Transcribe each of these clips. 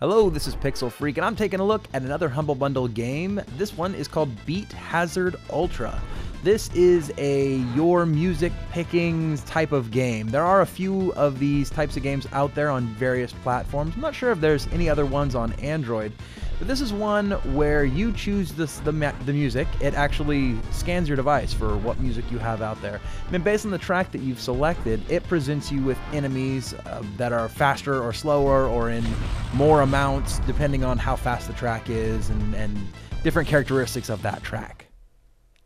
Hello, this is Pixel Freak, and I'm taking a look at another Humble Bundle game. This one is called Beat Hazard Ultra. This is a your music picking type of game. There are a few of these types of games out there on various platforms. I'm not sure if there's any other ones on Android, but this is one where you choose the music. It actually scans your device for what music you have out there. And then based on the track that you've selected, it presents you with enemies that are faster or slower or in more amounts depending on how fast the track is and different characteristics of that track.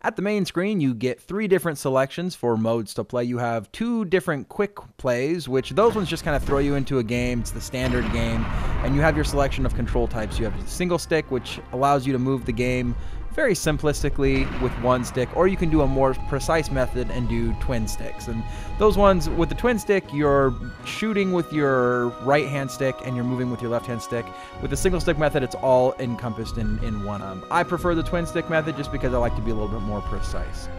At the main screen, you get 3 different selections for modes to play. You have 2 different quick plays, which those ones just kind of throw you into a game. It's the standard game. And you have your selection of control types. You have a single stick, which allows you to move the game very simplistically with one stick, or you can do a more precise method and do twin sticks. And those ones, with the twin stick, you're shooting with your right hand stick and you're moving with your left hand stick. With the single stick method, it's all encompassed in one. I prefer the twin stick method just because I like to be a little bit more precise.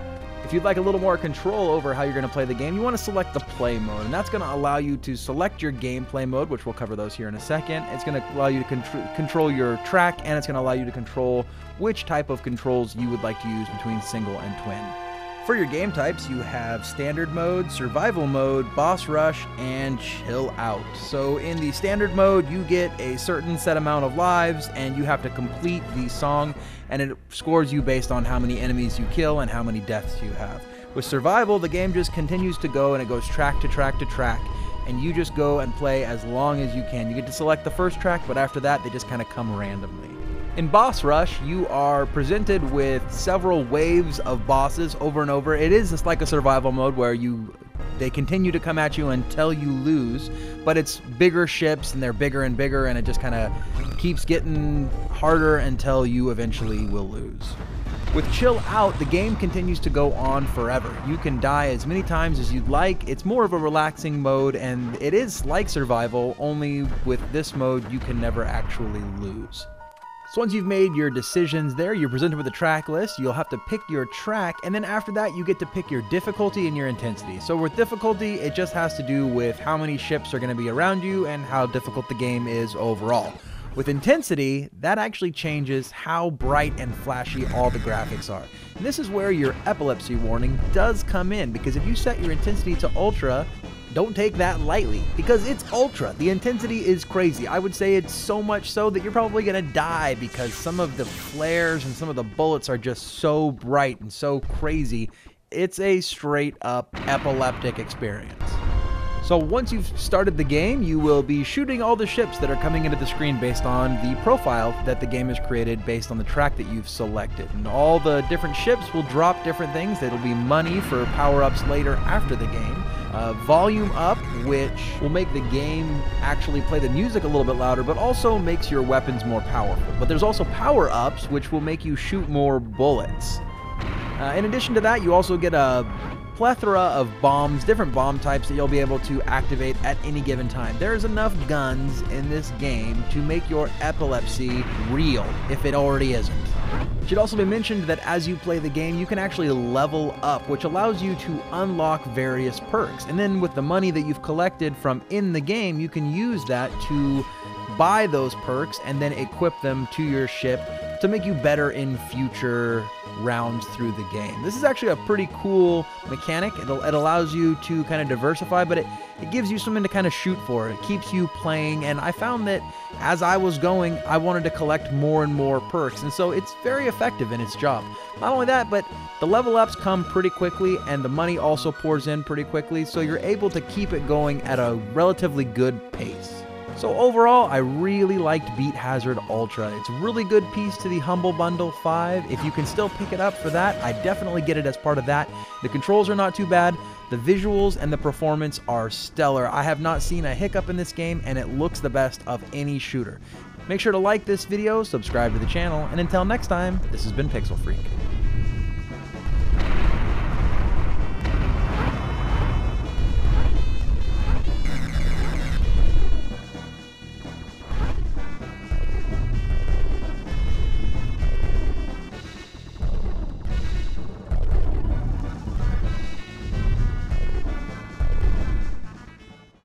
If you'd like a little more control over how you're going to play the game, you want to select the play mode, and that's going to allow you to select your gameplay mode, which we'll cover those here in a second. It's going to allow you to control your track, and it's going to allow you to control which type of controls you would like to use between single and twin. For your game types, you have standard mode, survival mode, boss rush, and chill out. So in the standard mode, you get a certain set amount of lives, and you have to complete the song, and it scores you based on how many enemies you kill and how many deaths you have. With survival, the game just continues to go, and it goes track to track to track, and you just go and play as long as you can. You get to select the first track, but after that, they just kind of come randomly. In Boss Rush, you are presented with several waves of bosses over and over. It is just like a survival mode where they continue to come at you until you lose, but it's bigger ships and they're bigger and bigger, and it just kind of keeps getting harder until you eventually will lose. With Chill Out, the game continues to go on forever. You can die as many times as you'd like. It's more of a relaxing mode, and it is like survival, only with this mode you can never actually lose. So once you've made your decisions there, you're presented with a track list. You'll have to pick your track, and then after that, you get to pick your difficulty and your intensity. So with difficulty, it just has to do with how many ships are going to be around you and how difficult the game is overall. With intensity, that actually changes how bright and flashy all the graphics are. And this is where your epilepsy warning does come in, because if you set your intensity to ultra, don't take that lightly, because it's ultra. The intensity is crazy. I would say it's so much so that you're probably going to die, because some of the flares and some of the bullets are just so bright and so crazy. It's a straight up epileptic experience. So once you've started the game, you will be shooting all the ships that are coming into the screen based on the profile that the game has created based on the track that you've selected. And all the different ships will drop different things. It'll be money for power-ups later after the game. Volume up, which will make the game actually play the music a little bit louder, but also makes your weapons more powerful. But there's also power-ups, which will make you shoot more bullets. In addition to that, you also get a plethora of bombs, different bomb types that you'll be able to activate at any given time. There's enough guns in this game to make your epilepsy real, if it already isn't. It should also be mentioned that as you play the game, you can actually level up, which allows you to unlock various perks. And then with the money that you've collected from in the game, you can use that to buy those perks and then equip them to your ship to make you better in future rounds through the game. This is actually a pretty cool mechanic. It allows you to kind of diversify, but it gives you something to kind of shoot for. It keeps you playing, and I found that as I was going, I wanted to collect more and more perks, and so it's very effective in its job. Not only that, but the level ups come pretty quickly, and the money also pours in pretty quickly, so you're able to keep it going at a relatively good pace. So overall, I really liked Beat Hazard Ultra. It's a really good piece to the Humble Bundle 5. If you can still pick it up for that, I definitely get it as part of that. The controls are not too bad. The visuals and the performance are stellar. I have not seen a hiccup in this game, and it looks the best of any shooter. Make sure to like this video, subscribe to the channel, and until next time, this has been Pixel Freak.